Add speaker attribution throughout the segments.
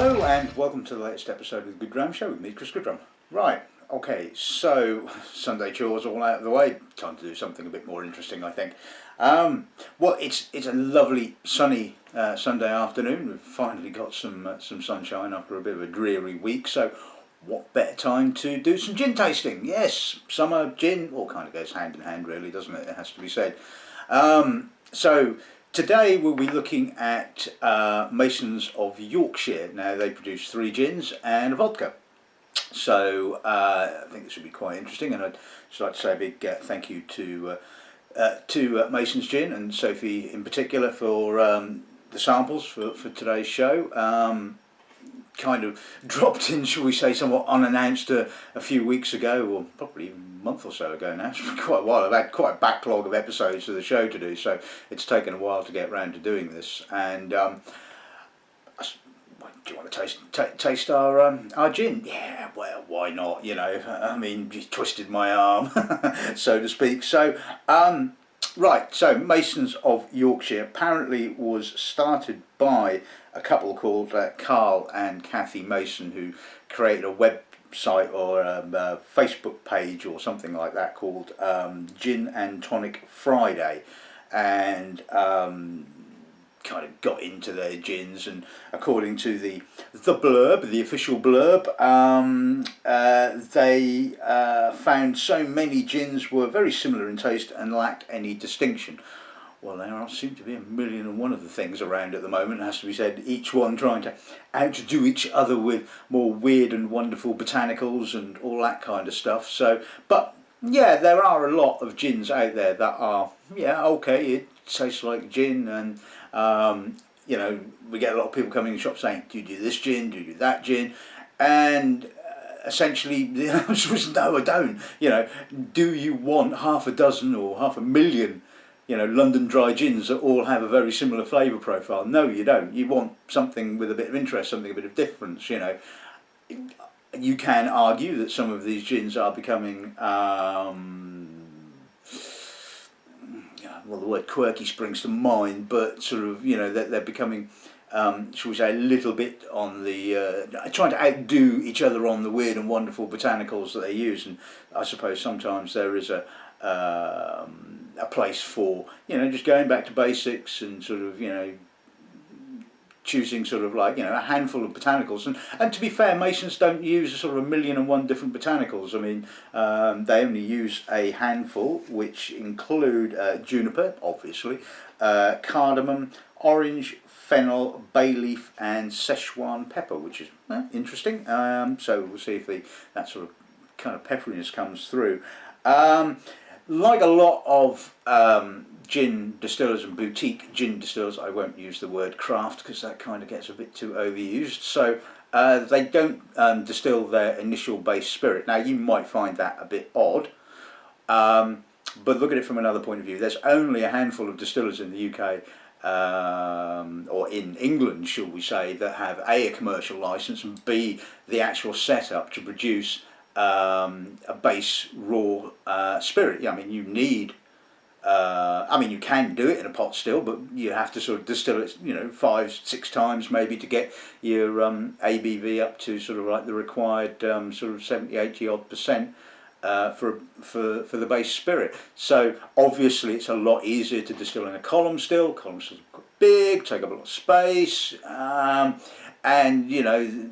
Speaker 1: Hello and welcome to the latest episode of the Dram Show with me, Chris Goodrum. Right, okay, so Sunday chores all out of the way. Time to do something a bit more interesting, I think. Well, it's a lovely sunny Sunday afternoon. We've finally got some sunshine after a bit of a dreary week. So, what better time to do some gin tasting? Yes, summer gin all kind of goes hand in hand, really, doesn't it? It has to be said. So. Today we'll be looking at Masons of Yorkshire. Now they produce 3 gins and a vodka. So I think this will be quite interesting, and I'd just like to say a big thank you to Mason's Gin and Sophie in particular for the samples for today's show. Kind of dropped in, shall we say, somewhat unannounced a few weeks ago, or probably even a month or so ago now. It's been quite a while. I've had quite a backlog of episodes of the show to do, so it's taken a while to get round to doing this. And do you want to taste our gin? Yeah, well, why not? You know, I mean, you twisted my arm, so to speak. So, right, so Masons of Yorkshire apparently was started by a couple called Carl and Kathy Mason, who created a website or a Facebook page or something like that called Gin and Tonic Friday, and kind of got into their gins, and according to the blurb, the official blurb, they found so many gins were very similar in taste and lacked any distinction. Well, there seem to be 1,000,001 of the things around at the moment, it has to be said, each one trying to outdo each other with more weird and wonderful botanicals and all that kind of stuff. So, but yeah, there are a lot of gins out there that are, yeah, okay, it tastes like gin, and you know, we get a lot of people coming in the shop saying, do you do this gin, do you do that gin? And essentially the answer is no, I don't. You know, do you want half a dozen or half a million, you know, London dry gins that all have a very similar flavour profile? No, you don't. You want something with a bit of interest, something a bit of difference, you know. You can argue that some of these gins are becoming, well, the word quirky springs to mind, but sort of, you know, they're becoming, shall we say, a little bit on the, trying to outdo each other on the weird and wonderful botanicals that they use. And I suppose sometimes there is a place for, you know, just going back to basics and sort of, you know, choosing sort of like, you know, a handful of botanicals. And to be fair, Masons don't use sort of 1,000,001 different botanicals. I mean, they only use a handful, which include juniper, obviously, cardamom, orange, fennel, bay leaf, and Szechuan pepper, which is interesting. So we'll see if that sort of kind of pepperiness comes through. Like a lot of gin distillers and boutique gin distillers, I won't use the word craft because that kind of gets a bit too overused. So they don't distill their initial base spirit. Now you might find that a bit odd, but look at it from another point of view. There's only a handful of distillers in the UK, or in England, shall we say, that have A, a commercial license, and B, the actual setup to produce a base raw spirit. Yeah, I mean, you need, I mean, you can do it in a pot still, but you have to sort of distill it, you know, 5-6 times maybe to get your ABV up to sort of like the required sort of 70-80 odd percent for the base spirit. So obviously it's a lot easier to distill in a column still. Column stills are quite big, take up a lot of space, and you know,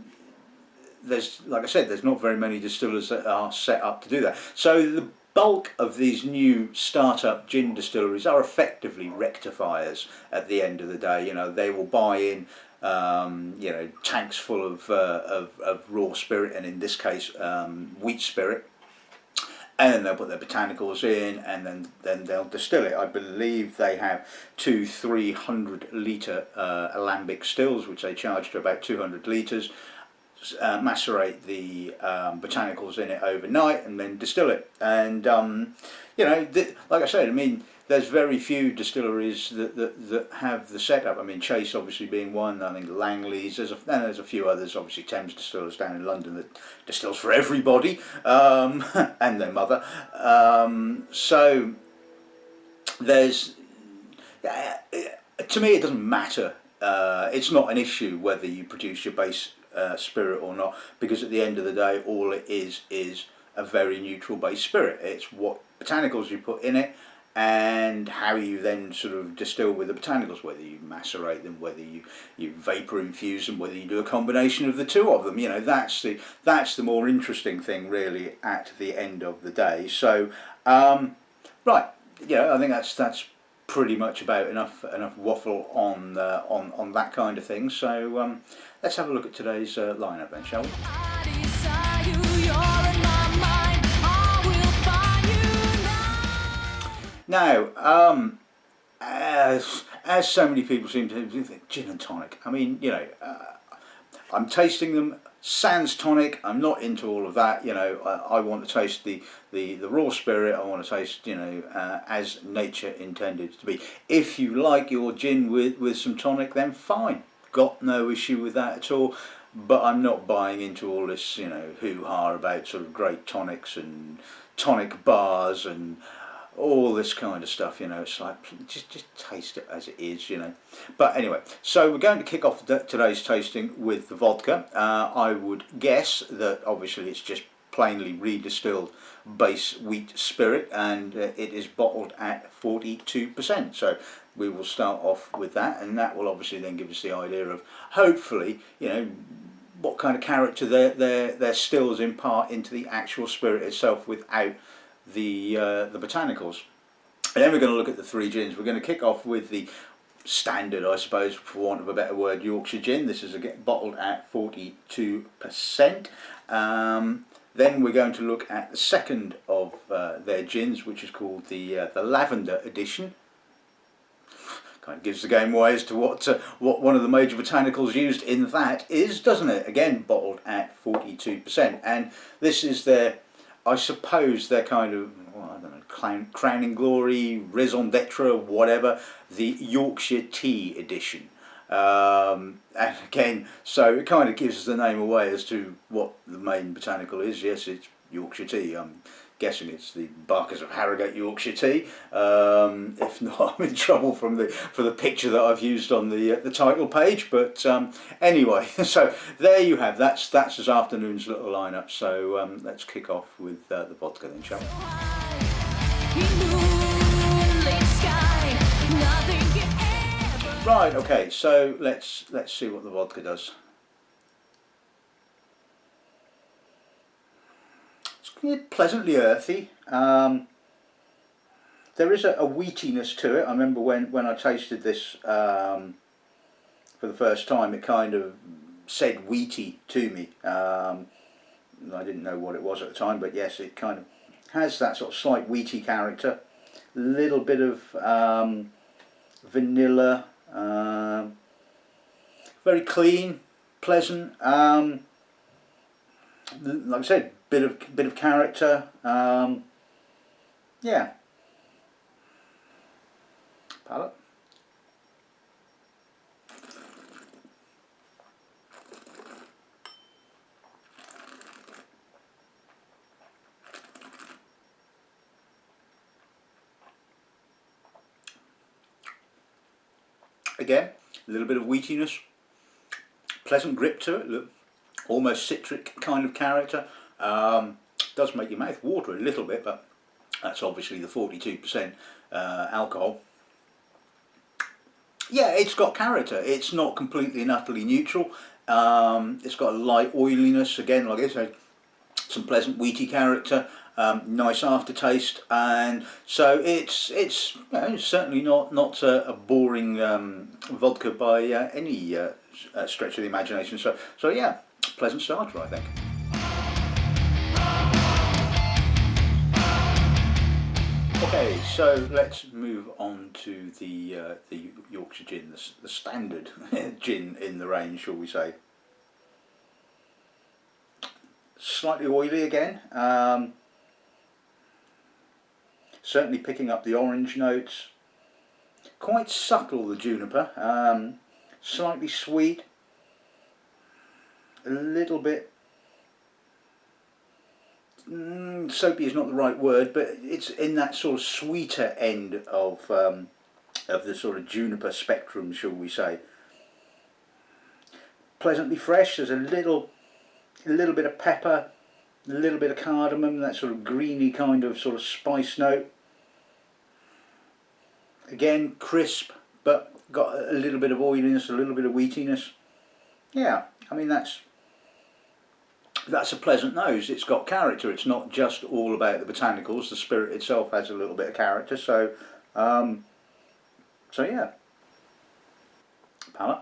Speaker 1: there's, like I said, there's not very many distillers that are set up to do that. So the bulk of these new startup gin distilleries are effectively rectifiers at the end of the day. You know, they will buy in you know, tanks full of raw spirit, and in this case wheat spirit, and then they'll put their botanicals in, and then they'll distill it. I believe they have 200-300 litre alembic stills, which they charge to about 200 litres. Macerate the botanicals in it overnight and then distill it. And you know, like I said, I mean, there's very few distilleries that have the setup. I mean, Chase obviously being one. I think Langley's. There's a few others. Obviously, Thames Distillers down in London that distills for everybody and their mother. So there's, to me, it doesn't matter. It's not an issue whether you produce your base spirit or not, because at the end of the day all it is a very neutral based spirit. It's what botanicals you put in it and how you then sort of distill with the botanicals, whether you macerate them, whether you vapor infuse them, whether you do a combination of the two of them. You know, that's the more interesting thing really at the end of the day. So right, yeah, I think that's pretty much about enough waffle on that kind of thing. So let's have a look at today's lineup then, shall we? Now, as so many people seem to think, gin and tonic. I mean, you know, I'm tasting them sans tonic. I'm not into all of that. You know, I want to taste the raw spirit. I want to taste, you know, as nature intended to be. If you like your gin with some tonic, then fine. Got no issue with that at all. But I'm not buying into all this, you know, hoo-ha about sort of great tonics and tonic bars and all this kind of stuff. You know, it's like just taste it as it is, you know. But anyway, so we're going to kick off today's tasting with the vodka. I would guess that obviously it's just plainly redistilled base wheat spirit, and it is bottled at 42%. So we will start off with that, and that will obviously then give us the idea of, hopefully, you know, what kind of character their stills impart into the actual spirit itself without the botanicals. And then we're going to look at the three gins. We're going to kick off with the standard, I suppose, for want of a better word, Yorkshire Gin. This is bottled at 42%. Then we're going to look at the second of their gins, which is called the Lavender edition. Kind of gives the game away as to what one of the major botanicals used in that is, doesn't it? Again, bottled at 42%. And this is their, I suppose, their kind of, well, I don't know, crowning glory, raison d'etre, whatever, the Yorkshire Tea edition. And again, so it kind of gives us the name away as to what the main botanical is. Yes, it's Yorkshire Tea. I'm guessing it's the Barkers of Harrogate Yorkshire Tea. If not, I'm in trouble for the picture that I've used on the title page. But anyway, so there you have. That's this afternoon's little lineup. So let's kick off with the vodka then, shall we? Right. Okay. So let's see what the vodka does. Pleasantly earthy. There is a wheatiness to it. I remember when I tasted this for the first time, it kind of said wheaty to me. I didn't know what it was at the time, but yes, it kind of has that sort of slight wheaty character. A little bit of vanilla. Very clean, pleasant. Like I said, bit of character. Yeah. Palate. Again, a little bit of wheatiness, pleasant grip to it, look, almost citric kind of character. Does make your mouth water a little bit, but that's obviously the 42% alcohol. Yeah, it's got character. It's not completely and utterly neutral. It's got a light oiliness, again, like I said, some pleasant wheaty character. Nice aftertaste, and so it's you know, certainly not a boring vodka by any stretch of the imagination. So yeah, pleasant starter, I think. Okay, so let's move on to the Yorkshire Gin, the standard gin in the range, shall we say. Slightly oily again. Certainly picking up the orange notes. Quite subtle, the juniper. Slightly sweet. A little bit. Soapy is not the right word, but it's in that sort of sweeter end of the sort of juniper spectrum, shall we say. pleasantly fresh. There's a little bit of pepper, a little bit of cardamom, that sort of greeny kind of sort of spice note. Again, crisp, but got a little bit of oiliness, a little bit of wheatiness. Yeah, I mean that's a pleasant nose. It's got character. It's not just all about the botanicals. The spirit itself has a little bit of character. So, so yeah. Palate.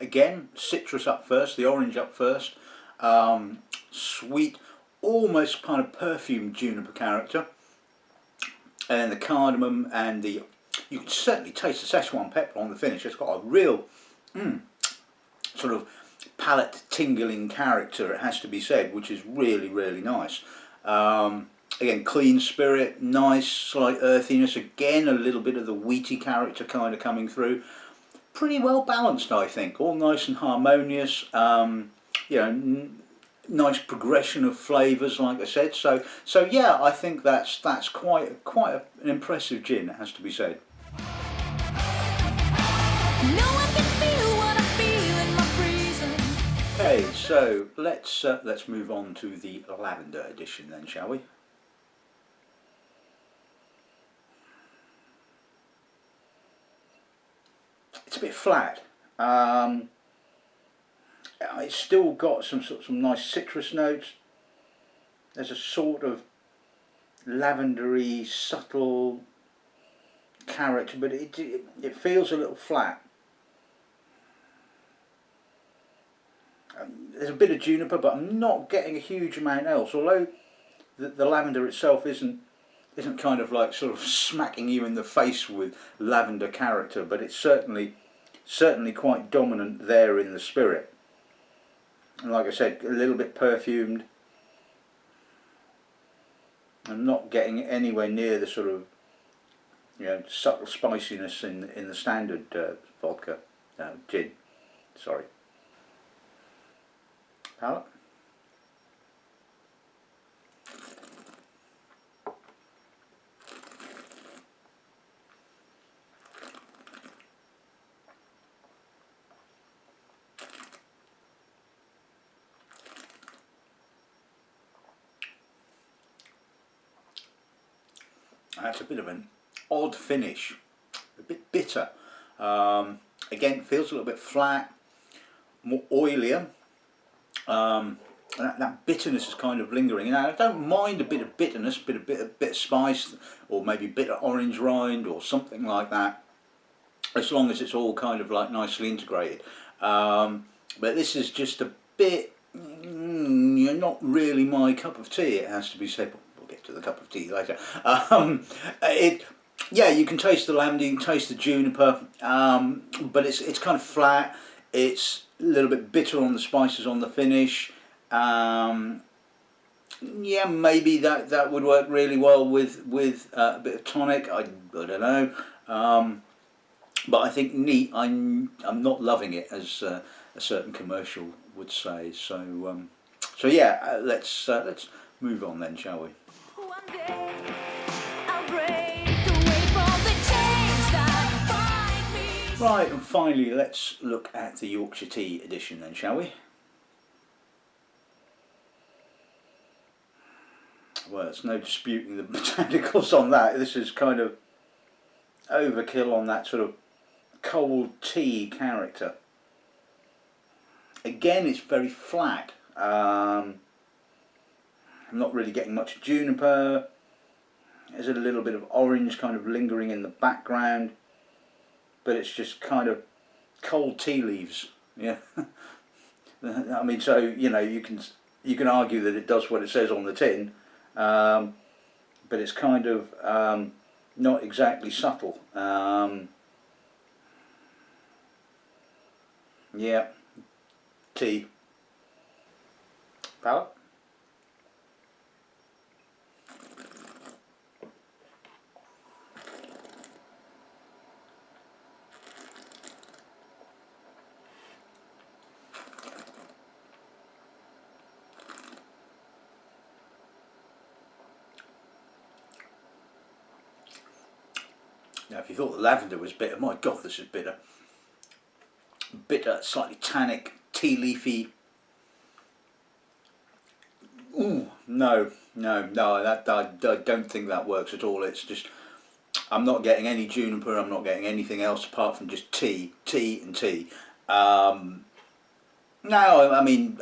Speaker 1: Again, citrus up first, the orange up first, sweet, almost kind of perfumed juniper character, and the cardamom and you can certainly taste the Szechuan pepper on the finish. It's got a real sort of palate tingling character, it has to be said, which is really, really nice. Again, clean spirit, nice, slight earthiness, again a little bit of the wheaty character kind of coming through. Pretty well balanced, I think, all nice and harmonious, you know, nice progression of flavours, like I said. So yeah, I think that's quite an impressive gin, it has to be said. Okay, so let's move on to the Lavender edition then, shall we? It's a bit flat. It's still got some nice citrus notes. There's a sort of lavendery, subtle character, but it feels a little flat. There's a bit of juniper, but I'm not getting a huge amount else. Although the lavender itself isn't kind of like sort of smacking you in the face with lavender character, but it's certainly quite dominant there in the spirit. And like I said, a little bit perfumed. I'm not getting anywhere near the sort of, you know, subtle spiciness in the standard vodka gin. Sorry. Palate. That's a bit of an odd finish, a bit bitter. Again, feels a little bit flat, more oilier. That bitterness is kind of lingering. Now, I don't mind a bit of bitterness, bit of spice, or maybe a bit of orange rind or something like that, as long as it's all kind of like nicely integrated. But this is just a bit, not really my cup of tea, it has to be said. We'll get to the cup of tea later. Yeah, you can taste the lavender, you can taste the juniper, but it's kind of flat. It's a little bit bitter on the spices on the finish. Yeah, maybe that would work really well with a bit of tonic. I don't know, but I think neat. I'm not loving it, as a certain commercial would say. So so yeah, let's move on then, shall we? Right, and finally let's look at the Yorkshire Tea edition then, shall we? Well, there's no disputing the botanicals on that. This is kind of overkill on that sort of cold tea character. Again, it's very flat. I'm not really getting much juniper. There's a little bit of orange kind of lingering in the background, but it's just kind of cold tea leaves. Yeah. I mean, so you know, you can argue that it does what it says on the tin, but it's kind of not exactly subtle. Yeah, tea. Palate. Now, if you thought the lavender was bitter, my God, this is bitter. Bitter, slightly tannic, tea leafy. Ooh, no, that I don't think that works at all. It's just, I'm not getting any juniper, I'm not getting anything else apart from just tea and tea. No, I mean,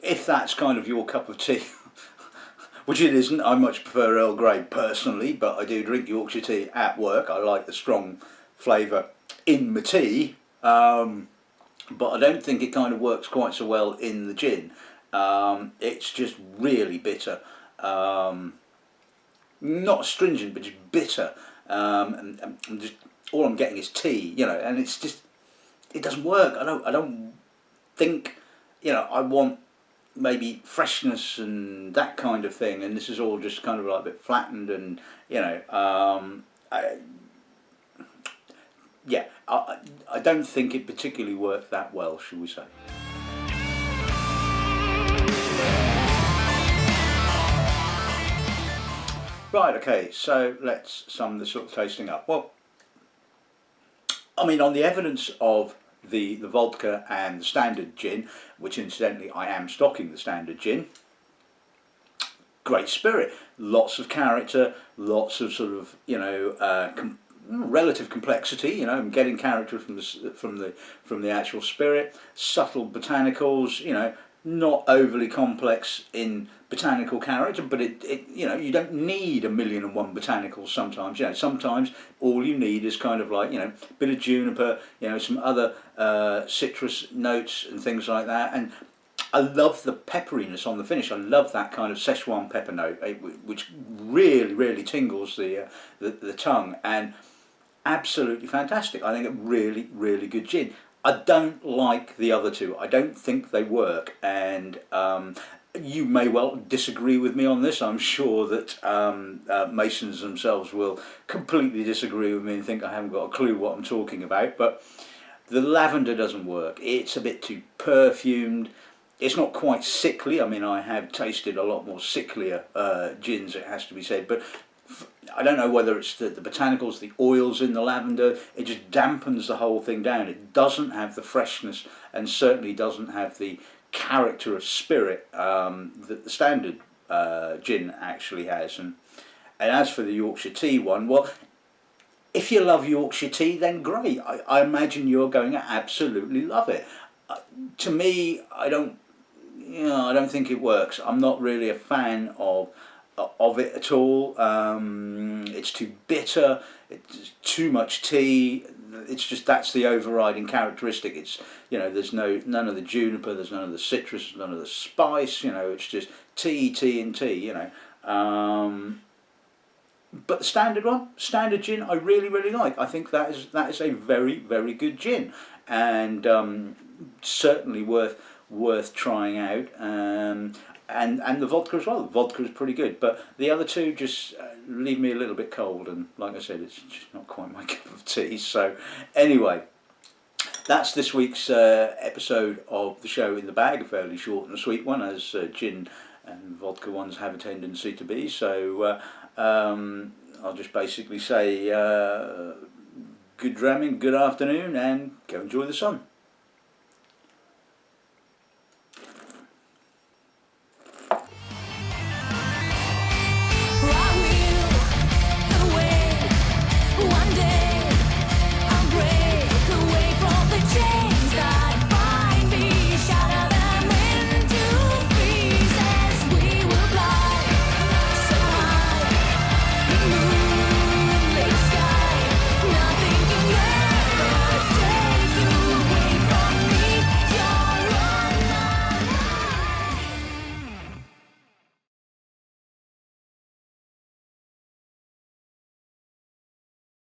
Speaker 1: if that's kind of your cup of tea, which it isn't, I much prefer Earl Grey personally, but I do drink Yorkshire tea at work. I like the strong flavour in my tea, but I don't think it kind of works quite so well in the gin. It's just really bitter. Not astringent, but just bitter. And just all I'm getting is tea, you know, and it's just, it doesn't work. I don't think, you know, I want maybe freshness and that kind of thing, and this is all just kind of like a bit flattened, and you know, I don't think it particularly worked that well, shall we say. Right, okay, so let's sum this sort of tasting up. Well, I mean, on the evidence of the vodka and the standard gin, which incidentally I am stocking the standard gin, great spirit, lots of character, lots of sort of, you know, relative complexity. You know, I'm getting character from the actual spirit, subtle botanicals. You know, not overly complex in botanical character, but it you know, you don't need 1,000,001 botanicals sometimes. You know, sometimes all you need is kind of like, you know, a bit of juniper, you know, some other citrus notes and things like that. And I love the pepperiness on the finish. I love that kind of Szechuan pepper note, which really tingles the tongue, and absolutely fantastic. I think a really good gin. I don't like the other two. I don't think they work, and you may well disagree with me on this. I'm sure that Masons themselves will completely disagree with me and think I haven't got a clue what I'm talking about, but the lavender doesn't work. It's a bit too perfumed. It's not quite sickly. I mean, I have tasted a lot more sicklier gins, it has to be said, but I don't know whether it's the botanicals, the oils in the lavender, it just dampens the whole thing down. It doesn't have the freshness, and certainly doesn't have the character of spirit that the standard gin actually has. And as for the Yorkshire Tea one, well, if you love Yorkshire Tea, then great. I imagine you're going to absolutely love it. To me, I don't think it works. I'm not really a fan of it at all. It's too bitter. It's too much tea. It's just, that's the overriding characteristic. It's, you know, there's none of the juniper, there's none of the citrus, none of the spice. You know, it's just tea and tea. You know. But the standard gin, I really like. I think that is a very good gin, and certainly worth trying out. And the vodka as well. The vodka is pretty good, but the other two just leave me a little bit cold. And like I said, it's just not quite my cup of tea. So anyway, that's this week's episode of the show in the bag. A fairly short and sweet one, as gin and vodka ones have a tendency to be. So I'll just basically say good dramming, good afternoon, and go enjoy the sun.